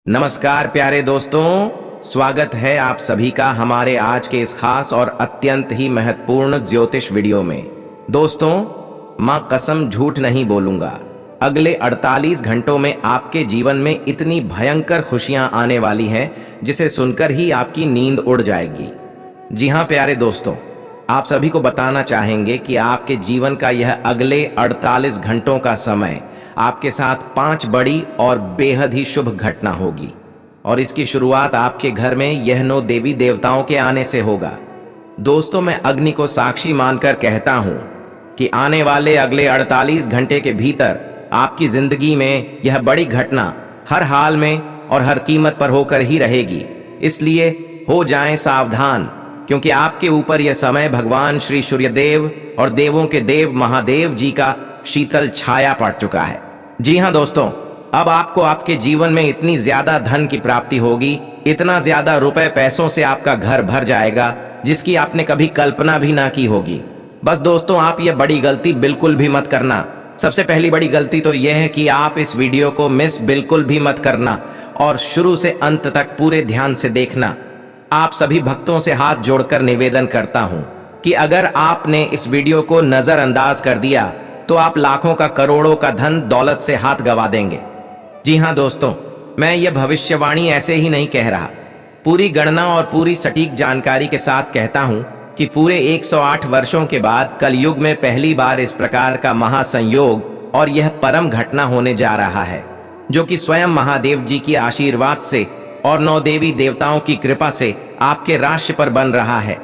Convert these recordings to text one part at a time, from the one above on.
नमस्कार प्यारे दोस्तों, स्वागत है आप सभी का हमारे आज के इस खास और अत्यंत ही महत्वपूर्ण ज्योतिष वीडियो में। दोस्तों, मां कसम झूठ नहीं बोलूंगा, अगले 48 घंटों में आपके जीवन में इतनी भयंकर खुशियां आने वाली हैं जिसे सुनकर ही आपकी नींद उड़ जाएगी। जी हां प्यारे दोस्तों, आप सभी को बताना चाहेंगे कि आपके जीवन का यह अगले 48 घंटों का समय आपके साथ 5 बड़ी और बेहद ही शुभ घटना होगी और इसकी शुरुआत आपके घर में यह 9 देवी देवताओं के आने से होगा। दोस्तों, मैं अग्नि को साक्षी मानकर कहता हूं कि आने वाले अगले 48 घंटे के भीतर आपकी जिंदगी में यह बड़ी घटना हर हाल में और हर कीमत पर होकर ही रहेगी। इसलिए हो जाएं सावधान, क्योंकि आपके ऊपर यह समय भगवान श्री सूर्यदेव और देवों के देव महादेव जी का शीतल छाया पड़ चुका है। जी हां दोस्तों, अब आपको आपके जीवन में इतनी ज्यादा धन की प्राप्ति होगी, इतना ज्यादा रुपए पैसों से आपका घर भर जाएगा जिसकी आपने कभी कल्पना भी ना की होगी। बस दोस्तों, आप ये बड़ी गलती बिल्कुल भी मत करना। सबसे पहली बड़ी गलती तो यह है कि आप इस वीडियो को मिस बिल्कुल भी मत करना और शुरू से अंत तक पूरे ध्यान से देखना। आप सभी भक्तों से हाथ जोड़कर निवेदन करता हूं कि अगर आपने इस वीडियो को नजरअंदाज कर दिया तो आप लाखों का करोड़ों का धन दौलत से हाथ गंवा देंगे। जी हां दोस्तों, मैं ये भविष्यवाणी ऐसे ही नहीं कह रहा, पूरी गणना और पूरी सटीक जानकारी के साथ कहता हूं कि पूरे 108 वर्षों के बाद कलयुग में पहली बार इस प्रकार का महासंयोग और यह परम घटना होने जा रहा है, जो कि स्वयं महादेव जी की आशीर्वाद से और 9 देवी देवताओं की कृपा से आपके राशि पर बन रहा है।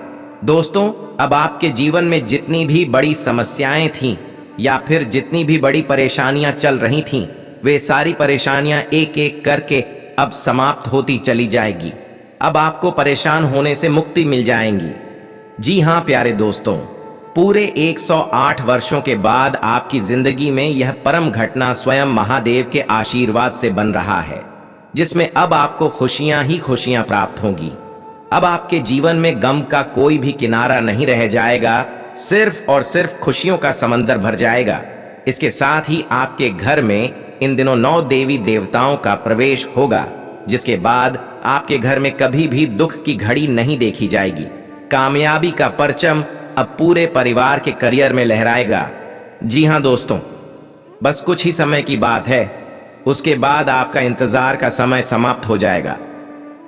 दोस्तों, अब आपके जीवन में जितनी भी बड़ी समस्याएं थीं या फिर जितनी भी बड़ी परेशानियां चल रही थीं, वे सारी परेशानियां एक एक करके अब समाप्त होती चली जाएगी। अब आपको परेशान होने से मुक्ति मिल जाएगी। जी हां प्यारे दोस्तों, पूरे 108 वर्षों के बाद आपकी जिंदगी में यह परम घटना स्वयं महादेव के आशीर्वाद से बन रहा है, जिसमें अब आपको खुशियां ही खुशियां प्राप्त होंगी। अब आपके जीवन में गम का कोई भी किनारा नहीं रह जाएगा, सिर्फ और सिर्फ खुशियों का समंदर भर जाएगा। इसके साथ ही आपके घर में इन दिनों 9 देवी देवताओं का प्रवेश होगा, जिसके बाद आपके घर में कभी भी दुख की घड़ी नहीं देखी जाएगी। कामयाबी का परचम अब पूरे परिवार के करियर में लहराएगा। जी हां दोस्तों, बस कुछ ही समय की बात है, उसके बाद आपका इंतजार का समय समाप्त हो जाएगा।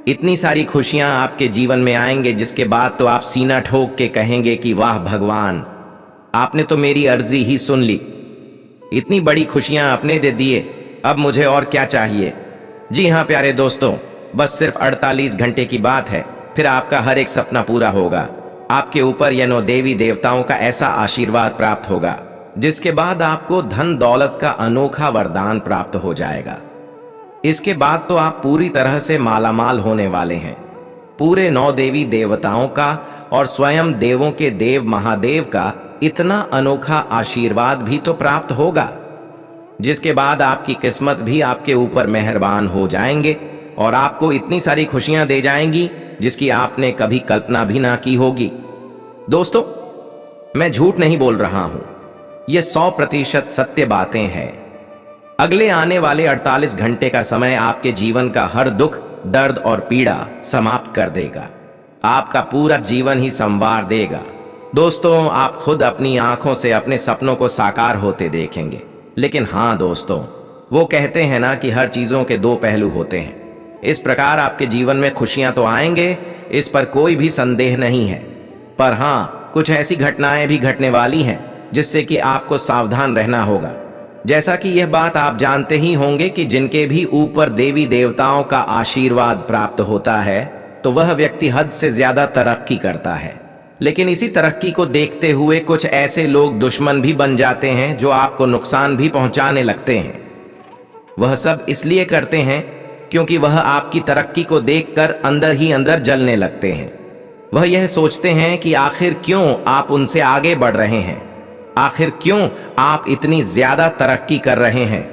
इतनी सारी खुशियां आपके जीवन में आएंगे जिसके बाद तो आप सीना ठोक के कहेंगे कि वाह भगवान, आपने तो मेरी अर्जी ही सुन ली। इतनी बड़ी खुशियां आपने दे दिए, अब मुझे और क्या चाहिए। जी हां प्यारे दोस्तों, बस सिर्फ 48 घंटे की बात है, फिर आपका हर एक सपना पूरा होगा। आपके ऊपर यह 9 देवी देवताओं का ऐसा आशीर्वाद प्राप्त होगा जिसके बाद आपको धन दौलत का अनोखा वरदान प्राप्त हो जाएगा। इसके बाद तो आप पूरी तरह से मालामाल होने वाले हैं। पूरे 9 देवी देवताओं का और स्वयं देवों के देव महादेव का इतना अनोखा आशीर्वाद भी तो प्राप्त होगा, जिसके बाद आपकी किस्मत भी आपके ऊपर मेहरबान हो जाएंगे और आपको इतनी सारी खुशियां दे जाएंगी जिसकी आपने कभी कल्पना भी ना की होगी। दोस्तों, मैं झूठ नहीं बोल रहा हूं, ये 100% सत्य बातें हैं। अगले आने वाले 48 घंटे का समय आपके जीवन का हर दुख, दर्द और पीड़ा समाप्त कर देगा, आपका पूरा जीवन ही संवार देगा। दोस्तों, आप खुद अपनी आंखों से अपने सपनों को साकार होते देखेंगे। लेकिन हाँ दोस्तों, वो कहते हैं ना कि हर चीजों के 2 पहलू होते हैं। इस प्रकार आपके जीवन में खुशियां तो आएंगे, इस पर कोई भी संदेह नहीं है, पर हाँ, कुछ ऐसी घटनाएं भी घटने वाली हैं जिससे कि आपको सावधान रहना होगा। जैसा कि यह बात आप जानते ही होंगे कि जिनके भी ऊपर देवी देवताओं का आशीर्वाद प्राप्त होता है तो वह व्यक्ति हद से ज्यादा तरक्की करता है। लेकिन इसी तरक्की को देखते हुए कुछ ऐसे लोग दुश्मन भी बन जाते हैं जो आपको नुकसान भी पहुंचाने लगते हैं। वह सब इसलिए करते हैं क्योंकि वह आपकी तरक्की को देखकर अंदर ही अंदर जलने लगते हैं। वह यह सोचते हैं कि आखिर क्यों आप उनसे आगे बढ़ रहे हैं, आखिर क्यों आप इतनी ज्यादा तरक्की कर रहे हैं।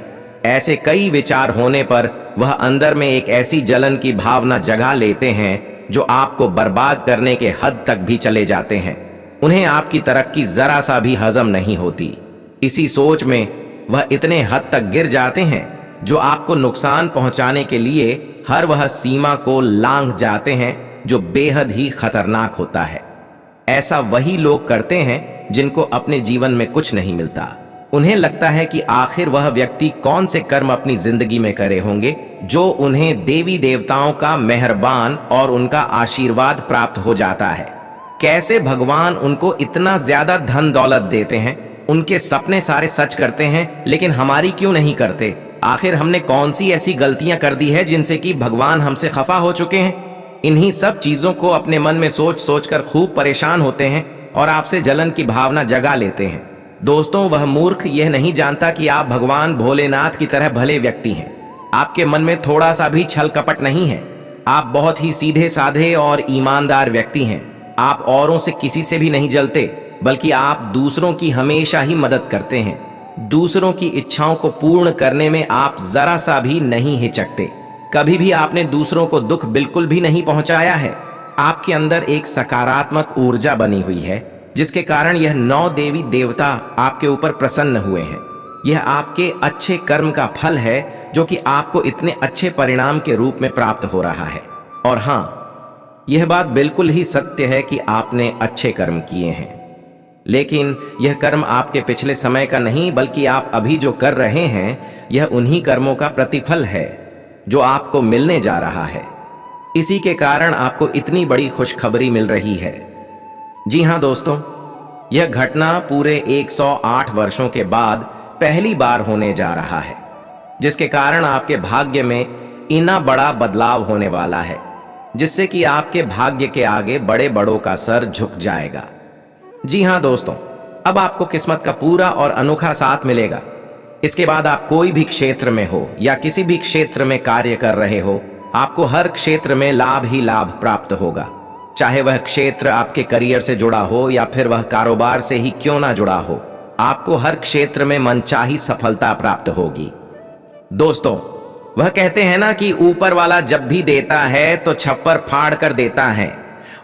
ऐसे कई विचार होने पर वह अंदर में एक ऐसी जलन की भावना जगा लेते हैं जो आपको बर्बाद करने के हद तक भी चले जाते हैं। उन्हें आपकी तरक्की जरा सा भी हजम नहीं होती। इसी सोच में वह इतने हद तक गिर जाते हैं जो आपको नुकसान पहुंचाने के लिए हर वह सीमा को लांघ जाते हैं जो बेहद ही खतरनाक होता है। ऐसा वही लोग करते हैं जिनको अपने जीवन में कुछ नहीं मिलता। उन्हें लगता है कि आखिर वह व्यक्ति कौन से कर्म अपनी जिंदगी में करे होंगे जो उन्हें देवी देवताओं का मेहरबान और उनका आशीर्वाद प्राप्त हो जाता है। कैसे भगवान उनको इतना ज्यादा धन दौलत देते हैं, उनके सपने सारे सच करते हैं, लेकिन हमारी क्यों नहीं करते? आखिर हमने कौन सी ऐसी गलतियां कर दी है जिनसे कि भगवान हमसे खफा हो चुके हैं? इन्हीं सब चीजों को अपने मन में सोच सोच कर खूब परेशान होते हैं और आपसे जलन की भावना जगा लेते हैं। दोस्तों, वह मूर्ख यह नहीं जानता कि आप भगवान भोलेनाथ की तरह भले व्यक्ति हैं। आपके मन में थोड़ा सा भी छल कपट नहीं है। आप बहुत ही सीधे साधे और ईमानदार व्यक्ति हैं। आप औरों से किसी से भी नहीं जलते, बल्कि आप दूसरों की हमेशा ही मदद करते हैं। दूसरों की इच्छाओं को पूर्ण करने में आप जरा सा भी नहीं हिचकते। कभी भी आपने दूसरों को दुख बिल्कुल भी नहीं पहुंचाया है। आपके अंदर एक सकारात्मक ऊर्जा बनी हुई है, जिसके कारण यह 9 देवी देवता आपके ऊपर प्रसन्न हुए हैं। यह आपके अच्छे कर्म का फल है जो कि आपको इतने अच्छे परिणाम के रूप में प्राप्त हो रहा है। और हाँ, यह बात बिल्कुल ही सत्य है कि आपने अच्छे कर्म किए हैं, लेकिन यह कर्म आपके पिछले समय का नहीं, बल्कि आप अभी जो कर रहे हैं यह उन्हीं कर्मों का प्रतिफल है जो आपको मिलने जा रहा है। इसी के कारण आपको इतनी बड़ी खुशखबरी मिल रही है। जी हाँ दोस्तों, यह घटना पूरे 108 वर्षों के बाद पहली बार होने जा रहा है, जिसके कारण आपके भाग्य में इतना बड़ा बदलाव होने वाला है, जिससे कि आपके भाग्य के आगे बड़े बड़ों का सर झुक जाएगा। जी हाँ दोस्तों, अब आपको किस्मत का पूरा और अनोखा साथ मिलेगा। इसके बाद आप कोई भी क्षेत्र में हो या किसी भी क्षेत्र में कार्य कर रहे हो, आपको हर क्षेत्र में लाभ ही लाभ प्राप्त होगा। चाहे वह क्षेत्र आपके करियर से जुड़ा हो या फिर वह कारोबार से ही क्यों ना जुड़ा हो, आपको हर क्षेत्र में मनचाही सफलता प्राप्त होगी। दोस्तों, वह कहते हैं ना कि ऊपर वाला जब भी देता है तो छप्पर फाड़ कर देता है,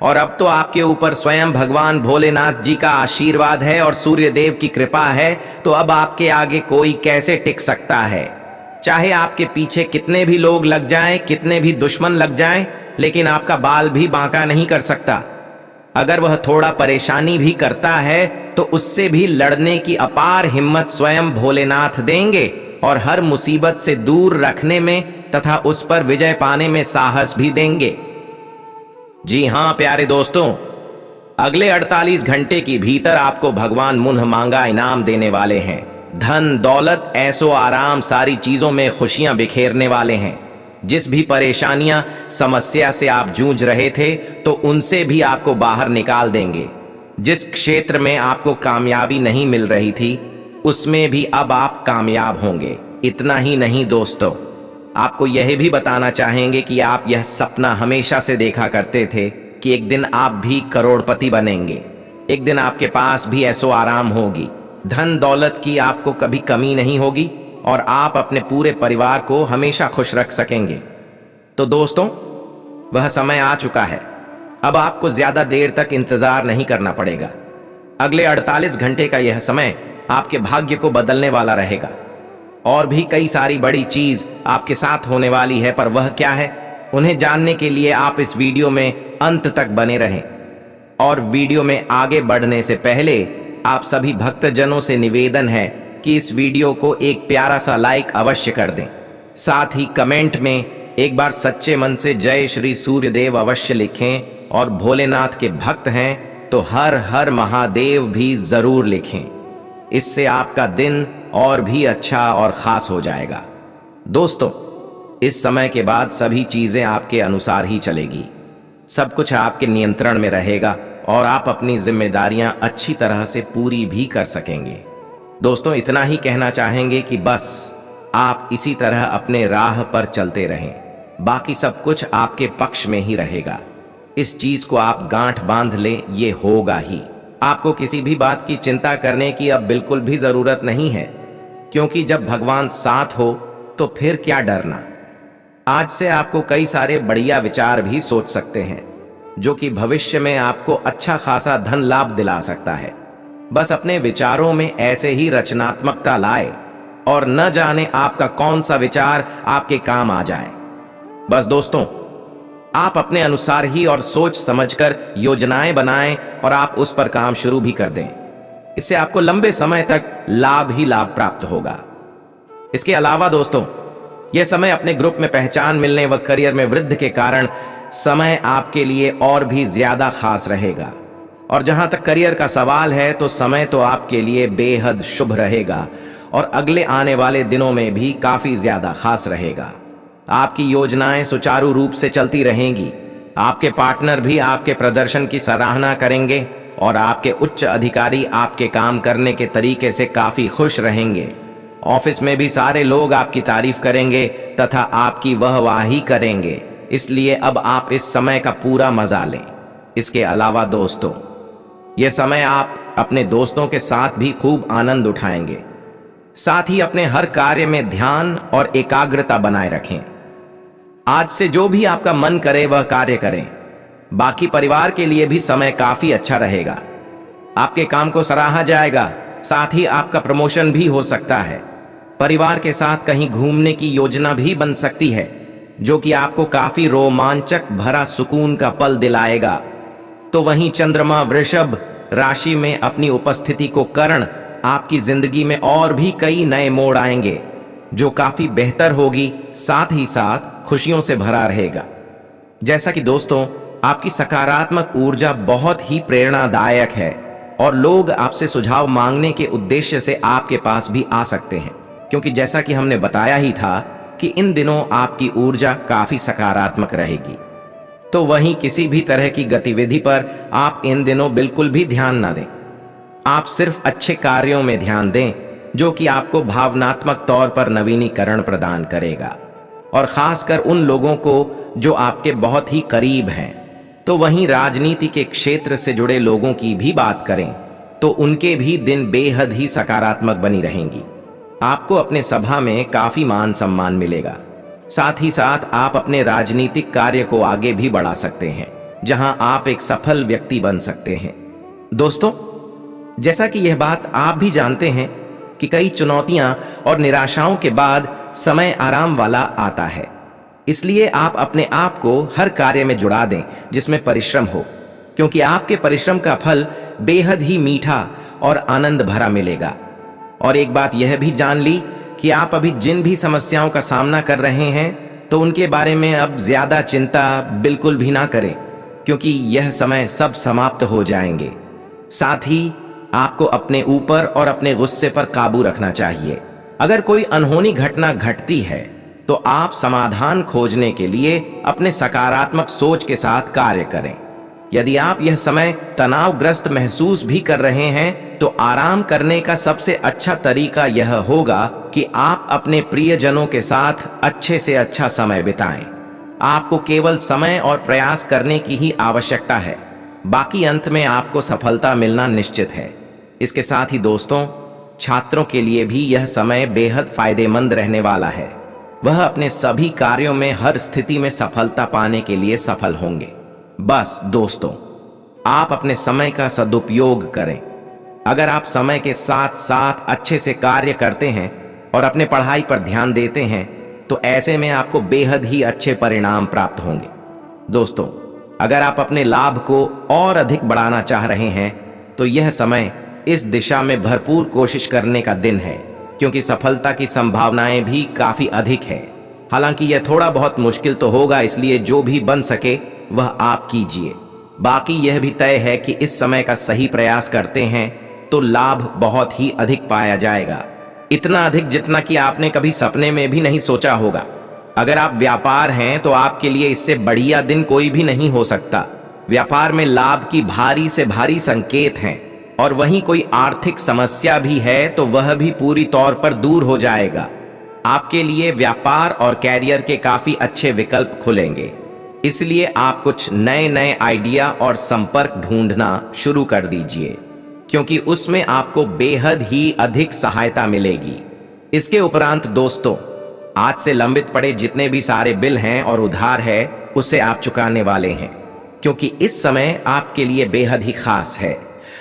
और अब तो आपके ऊपर स्वयं भगवान भोलेनाथ जी का आशीर्वाद है और सूर्य देव की कृपा है, तो अब आपके आगे कोई कैसे टिक सकता है? चाहे आपके पीछे कितने भी लोग लग जाएं, कितने भी दुश्मन लग जाएं, लेकिन आपका बाल भी बांका नहीं कर सकता। अगर वह थोड़ा परेशानी भी करता है तो उससे भी लड़ने की अपार हिम्मत स्वयं भोलेनाथ देंगे और हर मुसीबत से दूर रखने में तथा उस पर विजय पाने में साहस भी देंगे। जी हाँ प्यारे दोस्तों, अगले 48 घंटे के भीतर आपको भगवान मुन्ह मांगा इनाम देने वाले हैं। धन दौलत ऐसो आराम सारी चीजों में खुशियां बिखेरने वाले हैं। जिस भी परेशानियां समस्या से आप जूझ रहे थे तो उनसे भी आपको बाहर निकाल देंगे। जिस क्षेत्र में आपको कामयाबी नहीं मिल रही थी उसमें भी अब आप कामयाब होंगे। इतना ही नहीं दोस्तों, आपको यह भी बताना चाहेंगे कि आप यह सपना हमेशा से देखा करते थे कि एक दिन आप भी करोड़पति बनेंगे। एक दिन आपके पास भी ऐसो आराम होगी, धन दौलत की आपको कभी कमी नहीं होगी और आप अपने पूरे परिवार को हमेशा खुश रख सकेंगे। तो दोस्तों, वह समय आ चुका है। अब आपको ज्यादा देर तक इंतजार नहीं करना पड़ेगा। अगले 48 घंटे का यह समय आपके भाग्य को बदलने वाला रहेगा। और भी कई सारी बड़ी चीज आपके साथ होने वाली है, पर वह क्या है उन्हें जानने के लिए आप इस वीडियो में अंत तक बने रहें। और वीडियो में आगे बढ़ने से पहले आप सभी भक्तजनों से निवेदन है कि इस वीडियो को एक प्यारा सा लाइक अवश्य कर दें। साथ ही कमेंट में एक बार सच्चे मन से जय श्री सूर्यदेव अवश्य लिखें, और भोलेनाथ के भक्त हैं तो हर हर महादेव भी जरूर लिखें। इससे आपका दिन और भी अच्छा और खास हो जाएगा। दोस्तों, इस समय के बाद सभी चीजें आपके अनुसार ही चलेगी। सब कुछ आपके नियंत्रण में रहेगा और आप अपनी जिम्मेदारियां अच्छी तरह से पूरी भी कर सकेंगे। दोस्तों, इतना ही कहना चाहेंगे कि बस आप इसी तरह अपने राह पर चलते रहें, बाकी सब कुछ आपके पक्ष में ही रहेगा। इस चीज को आप गांठ बांध लें, ये होगा ही। आपको किसी भी बात की चिंता करने की अब बिल्कुल भी जरूरत नहीं है, क्योंकि जब भगवान साथ हो तो फिर क्या डरना। आज से आपको कई सारे बढ़िया विचार भी सोच सकते हैं, जो कि भविष्य में आपको अच्छा खासा धन लाभ दिला सकता है। बस अपने विचारों में ऐसे ही रचनात्मकता लाए और न जाने आपका कौन सा विचार आपके काम आ जाए। बस दोस्तों, आप अपने अनुसार ही और सोच समझकर योजनाएं बनाएं और आप उस पर काम शुरू भी कर दें। इससे आपको लंबे समय तक लाभ ही लाभ प्राप्त होगा। इसके अलावा दोस्तों, यह समय अपने ग्रुप में पहचान मिलने व करियर में वृद्धि के कारण समय आपके लिए और भी ज्यादा खास रहेगा। और जहां तक करियर का सवाल है तो समय तो आपके लिए बेहद शुभ रहेगा और अगले आने वाले दिनों में भी काफी ज्यादा खास रहेगा। आपकी योजनाएं सुचारू रूप से चलती रहेंगी। आपके पार्टनर भी आपके प्रदर्शन की सराहना करेंगे और आपके उच्च अधिकारी आपके काम करने के तरीके से काफी खुश रहेंगे। ऑफिस में भी सारे लोग आपकी तारीफ करेंगे तथा आपकी वाहवाही करेंगे। इसलिए अब आप इस समय का पूरा मजा लें। इसके अलावा दोस्तों, यह समय आप अपने दोस्तों के साथ भी खूब आनंद उठाएंगे। साथ ही अपने हर कार्य में ध्यान और एकाग्रता बनाए रखें। आज से जो भी आपका मन करे वह कार्य करें। बाकी परिवार के लिए भी समय काफी अच्छा रहेगा। आपके काम को सराहा जाएगा, साथ ही आपका प्रमोशन भी हो सकता है। परिवार के साथ कहीं घूमने की योजना भी बन सकती है, जो कि आपको काफी रोमांचक भरा सुकून का पल दिलाएगा। तो वहीं चंद्रमा वृषभ राशि में अपनी उपस्थिति को कारण आपकी जिंदगी में और भी कई नए मोड़ आएंगे, जो काफी बेहतर होगी, साथ ही साथ खुशियों से भरा रहेगा। जैसा कि दोस्तों, आपकी सकारात्मक ऊर्जा बहुत ही प्रेरणादायक है और लोग आपसे सुझाव मांगने के उद्देश्य से आपके पास भी आ सकते हैं, क्योंकि जैसा कि हमने बताया ही था कि इन दिनों आपकी ऊर्जा काफी सकारात्मक रहेगी। तो वहीं किसी भी तरह की गतिविधि पर आप इन दिनों बिल्कुल भी ध्यान ना दें। आप सिर्फ अच्छे कार्यों में ध्यान दें, जो कि आपको भावनात्मक तौर पर नवीनीकरण प्रदान करेगा, और खासकर उन लोगों को जो आपके बहुत ही करीब हैं। तो वहीं राजनीति के क्षेत्र से जुड़े लोगों की भी बात करें तो उनके भी दिन बेहद ही सकारात्मक बनी रहेंगी। आपको अपने सभा में काफी मान सम्मान मिलेगा। साथ ही साथ आप अपने राजनीतिक कार्य को आगे भी बढ़ा सकते हैं, जहां आप एक सफल व्यक्ति बन सकते हैं। दोस्तों, जैसा कि यह बात आप भी जानते हैं कि कई चुनौतियां और निराशाओं के बाद समय आराम वाला आता है। इसलिए आप अपने आप को हर कार्य में जुड़ा दें जिसमें परिश्रम हो, क्योंकि आपके परिश्रम का फल बेहद ही मीठा और आनंद भरा मिलेगा। और एक बात यह भी जान ली कि आप अभी जिन भी समस्याओं का सामना कर रहे हैं तो उनके बारे में अब ज्यादा चिंता बिल्कुल भी ना करें, क्योंकि यह समय सब समाप्त हो जाएंगे। साथ ही आपको अपने ऊपर और अपने गुस्से पर काबू रखना चाहिए। अगर कोई अनहोनी घटना घटती है तो आप समाधान खोजने के लिए अपने सकारात्मक सोच के साथ कार्य करें। यदि आप यह समय तनावग्रस्त महसूस भी कर रहे हैं तो आराम करने का सबसे अच्छा तरीका यह होगा कि आप अपने प्रियजनों के साथ अच्छे से अच्छा समय बिताएं। आपको केवल समय और प्रयास करने की ही आवश्यकता है, बाकी अंत में आपको सफलता मिलना निश्चित है। इसके साथ ही दोस्तों, छात्रों के लिए भी यह समय बेहद फायदेमंद रहने वाला है। वह अपने सभी कार्यों में हर स्थिति में सफलता पाने के लिए सफल होंगे। बस दोस्तों, आप अपने समय का सदुपयोग करें। अगर आप समय के साथ साथ अच्छे से कार्य करते हैं और अपने पढ़ाई पर ध्यान देते हैं तो ऐसे में आपको बेहद ही अच्छे परिणाम प्राप्त होंगे। दोस्तों, अगर आप अपने लाभ को और अधिक बढ़ाना चाह रहे हैं तो यह समय इस दिशा में भरपूर कोशिश करने का दिन है, क्योंकि सफलता की संभावनाएं भी काफी अधिक है। हालांकि यह थोड़ा बहुत मुश्किल तो होगा, इसलिए जो भी बन सके वह आप कीजिए। बाकी यह भी तय है कि इस समय का सही प्रयास करते हैं तो लाभ बहुत ही अधिक पाया जाएगा, इतना अधिक जितना कि आपने कभी सपने में भी नहीं सोचा होगा। अगर आप व्यापार हैं तो आपके लिए इससे बढ़िया दिन कोई भी नहीं हो सकता। व्यापार में लाभ की भारी से भारी संकेत हैं, और वहीं कोई आर्थिक समस्या भी है तो वह भी पूरी तौर पर दूर हो जाएगा। आपके लिए व्यापार और कैरियर के काफी अच्छे विकल्प खुलेंगे। इसलिए आप कुछ नए नए आइडिया और संपर्क ढूंढना शुरू कर दीजिए, क्योंकि उसमें आपको बेहद ही अधिक सहायता मिलेगी। इसके उपरांत दोस्तों, आज से लंबित पड़े जितने भी सारे बिल हैं और उधार है उसे आप चुकाने वाले हैं, क्योंकि इस समय आपके लिए बेहद ही खास है।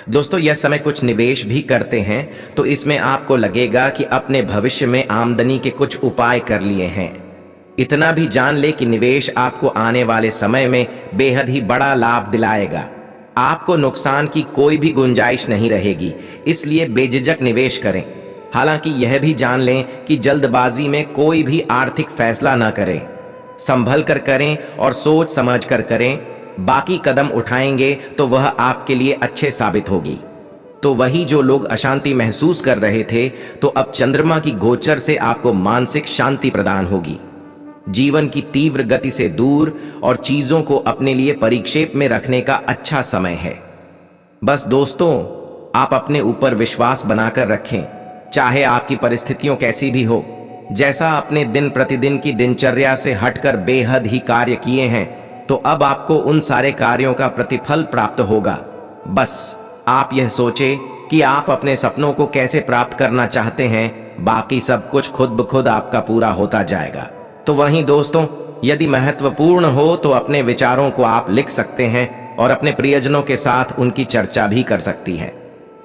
दोस्तों, यह समय कुछ निवेश भी करते हैं तो इसमें आपको लगेगा कि अपने भविष्य में आमदनी के कुछ उपाय कर लिए हैं। इतना भी जान ले कि निवेश आपको आने वाले समय में बेहद ही बड़ा लाभ दिलाएगा। आपको नुकसान की कोई भी गुंजाइश नहीं रहेगी, इसलिए बेझिझक निवेश करें। हालांकि यह भी जान लें कि जल्दबाजी में कोई भी आर्थिक फैसला न करें। संभल कर करें और सोच समझ कर करें। बाकी कदम उठाएंगे तो वह आपके लिए अच्छे साबित होगी। तो वही जो लोग अशांति महसूस कर रहे थे, तो अब चंद्रमा की गोचर से आपको मानसिक शांति प्रदान होगी। जीवन की तीव्र गति से दूर और चीजों को अपने लिए परिक्षेप में रखने का अच्छा समय है। बस दोस्तों, आप अपने ऊपर विश्वास बनाकर रखें, चाहे आपकी परिस्थितियों कैसी भी हो। जैसा अपने दिन प्रतिदिन की दिनचर्या से हटकर बेहद ही कार्य किए हैं, तो अब आपको उन सारे कार्यों का प्रतिफल प्राप्त होगा। बस आप यह सोचें कि आप अपने सपनों को कैसे प्राप्त करना चाहते हैं, बाकी सब कुछ खुद ब खुद आपका पूरा होता जाएगा। तो वहीं दोस्तों, यदि महत्वपूर्ण हो तो अपने विचारों को आप लिख सकते हैं और अपने प्रियजनों के साथ उनकी चर्चा भी कर सकती हैं।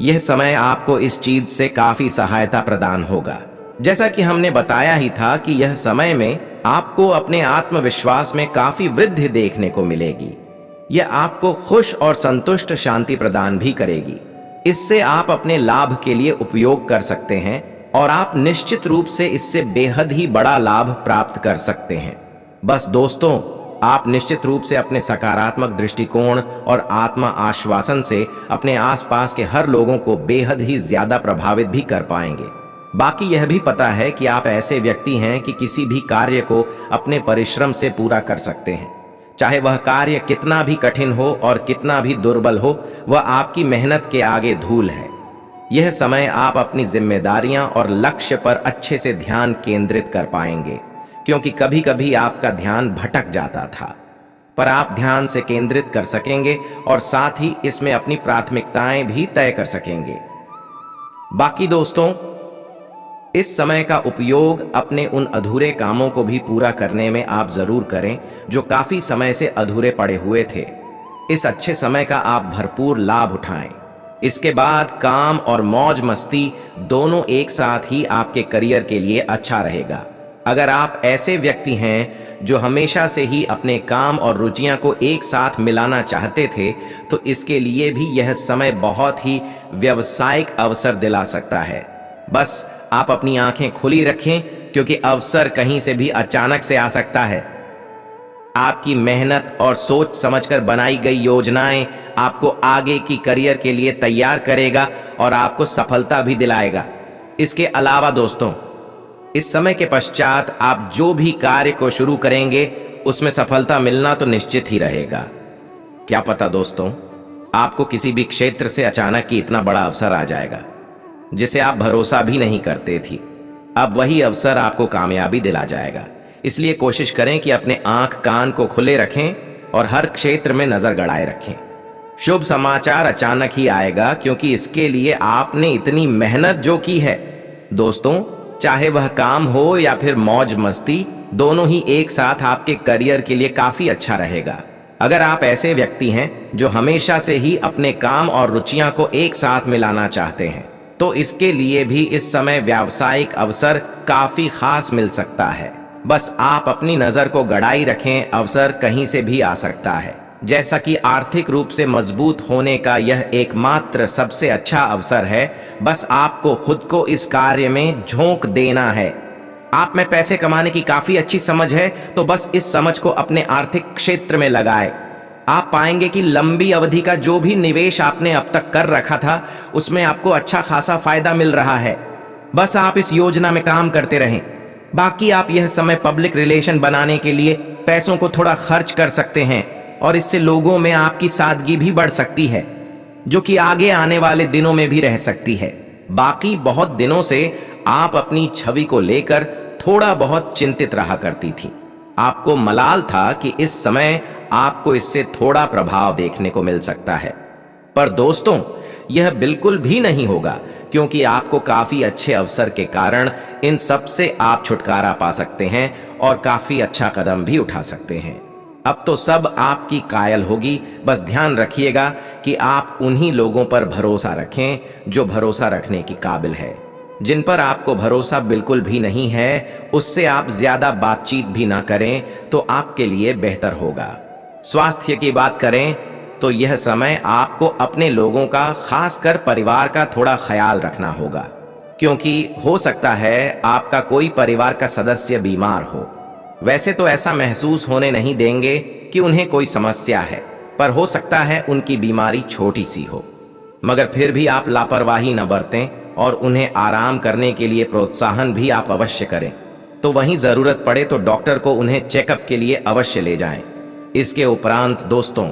यह समय आपको इस चीज से काफी सहायता प्रदान होगा। जैसा कि हमने बताया ही था कि यह समय में आपको अपने आत्मविश्वास में काफी वृद्धि देखने को मिलेगी। यह आपको खुश और संतुष्ट शांति प्रदान भी करेगी। इससे आप अपने लाभ के लिए उपयोग कर सकते हैं और आप निश्चित रूप से इससे बेहद ही बड़ा लाभ प्राप्त कर सकते हैं। बस दोस्तों, आप निश्चित रूप से अपने सकारात्मक दृष्टिकोण और आत्मा आश्वासन से अपने आसपास के हर लोगों को बेहद ही ज्यादा प्रभावित भी कर पाएंगे। बाकी यह भी पता है कि आप ऐसे व्यक्ति हैं कि किसी भी कार्य को अपने परिश्रम से पूरा कर सकते हैं। चाहे वह कार्य कितना भी कठिन हो और कितना भी दुर्बल हो, वह आपकी मेहनत के आगे धूल है। यह समय आप अपनी जिम्मेदारियां और लक्ष्य पर अच्छे से ध्यान केंद्रित कर पाएंगे, क्योंकि कभी कभी आपका ध्यान भटक जाता था, पर आप ध्यान से केंद्रित कर सकेंगे और साथ ही इसमें अपनी प्राथमिकताएं भी तय कर सकेंगे। बाकी दोस्तों, इस समय का उपयोग अपने उन अधूरे कामों को भी पूरा करने में आप जरूर करें जो काफी समय से अधूरे पड़े हुए थे। इस अच्छे समय का आप भरपूर लाभ उठाएं। इसके बाद काम और मौज मस्ती दोनों एक साथ ही आपके करियर के लिए अच्छा रहेगा। अगर आप ऐसे व्यक्ति हैं जो हमेशा से ही अपने काम और रुचियां को एक साथ मिलाना चाहते थे, तो इसके लिए भी यह समय बहुत ही व्यावसायिक अवसर दिला सकता है। बस आप अपनी आंखें खुली रखें, क्योंकि अवसर कहीं से भी अचानक से आ सकता है। आपकी मेहनत और सोच समझकर बनाई गई योजनाएं आपको आगे की करियर के लिए तैयार करेगा और आपको सफलता भी दिलाएगा। इसके अलावा दोस्तों, इस समय के पश्चात आप जो भी कार्य को शुरू करेंगे, उसमें सफलता मिलना तो निश्चित ही रहेगा। क्या पता दोस्तों, आपको किसी भी क्षेत्र से अचानक ही इतना बड़ा अवसर आ जाएगा जिसे आप भरोसा भी नहीं करते थी। अब वही अवसर आपको कामयाबी दिला जाएगा। इसलिए कोशिश करें कि अपने आंख कान को खुले रखें और हर क्षेत्र में नजर गड़ाए रखें। शुभ समाचार अचानक ही आएगा, क्योंकि इसके लिए आपने इतनी मेहनत जो की है। दोस्तों, चाहे वह काम हो या फिर मौज मस्ती, दोनों ही एक साथ आपके करियर के लिए काफी अच्छा रहेगा। अगर आप ऐसे व्यक्ति हैं जो हमेशा से ही अपने काम और रुचियां को एक साथ मिलाना चाहते हैं, तो इसके लिए भी इस समय व्यावसायिक अवसर काफी खास मिल सकता है। बस आप अपनी नजर को गड़ाई रखें, अवसर कहीं से भी आ सकता है। जैसा कि आर्थिक रूप से मजबूत होने का यह एकमात्र सबसे अच्छा अवसर है, बस आपको खुद को इस कार्य में झोंक देना है। आप में पैसे कमाने की काफी अच्छी समझ है, तो बस इस समझ को अपने आर्थिक क्षेत्र में लगाएं। आप पाएंगे कि लंबी अवधि का जो भी निवेश आपने अब तक कर रखा था, उसमें आपको अच्छा खासा फायदा मिल रहा है। बस आप इस योजना में काम करते रहें। बाकी आप यह समय पब्लिक रिलेशन बनाने के लिए पैसों को थोड़ा खर्च कर सकते हैं, और इससे लोगों में आपकी सादगी भी बढ़ सकती है, जो कि आगे आने वाले दिनों में भी रह सकती है। बाकी बहुत दिनों से आप अपनी छवि को लेकर थोड़ा बहुत चिंतित रहा करती थी। आपको मलाल था कि इस समय आपको इससे थोड़ा प्रभाव देखने को मिल सकता है, पर दोस्तों, यह बिल्कुल भी नहीं होगा, क्योंकि आपको काफी अच्छे अवसर के कारण इन सब से आप छुटकारा पा सकते हैं और काफी अच्छा कदम भी उठा सकते हैं। अब तो सब आपकी कायल होगी। बस ध्यान रखिएगा कि आप उन्हीं लोगों पर भरोसा रखें जो भरोसा रखने की काबिल है। जिन पर आपको भरोसा बिल्कुल भी नहीं है, उससे आप ज्यादा बातचीत भी ना करें तो आपके लिए बेहतर होगा। स्वास्थ्य की बात करें तो यह समय आपको अपने लोगों का, खासकर परिवार का थोड़ा ख्याल रखना होगा, क्योंकि हो सकता है आपका कोई परिवार का सदस्य बीमार हो। वैसे तो ऐसा महसूस होने नहीं देंगे कि उन्हें कोई समस्या है, पर हो सकता है उनकी बीमारी छोटी सी हो। मगर फिर भी आप लापरवाही न बरतें और उन्हें आराम करने के लिए प्रोत्साहन भी आप अवश्य करें। तो वहीं जरूरत पड़े तो डॉक्टर को उन्हें चेकअप के लिए अवश्य ले जाएं। इसके उपरांत दोस्तों,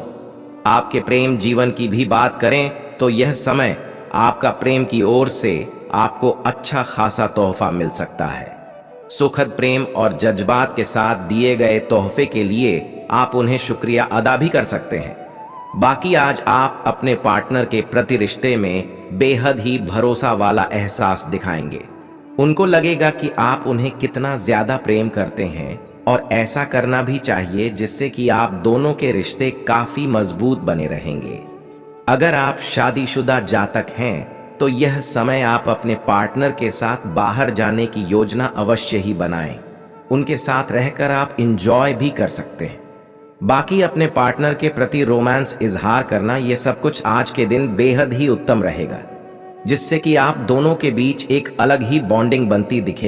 आपके प्रेम जीवन की भी बात करें तो यह समय आपका प्रेम की ओर से आपको अच्छा खासा तोहफा मिल सकता है। सुखद प्रेम और जज्बात के साथ दिए गए तोहफे के लिए आप उन्हें शुक्रिया अदा भी कर सकते हैं। बाकी आज आप अपने पार्टनर के प्रति रिश्ते में बेहद ही भरोसा वाला एहसास दिखाएंगे। उनको लगेगा कि आप उन्हें कितना ज्यादा प्रेम करते हैं, और ऐसा करना भी चाहिए जिससे कि आप दोनों के रिश्ते काफी मजबूत बने रहेंगे। अगर आप शादीशुदा जातक हैं तो यह समय आप अपने पार्टनर के साथ बाहर जाने की योजना अवश्य ही बनाएं। उनके साथ रहकर आप इंजॉय भी कर सकते हैं। बाकी अपने पार्टनर के प्रति रोमांस इजहार करना, यह सब कुछ आज के दिन बेहद ही उत्तम रहेगा, जिससे कि आप दोनों के बीच एक अलग ही बॉन्डिंग बनती दिखेगी।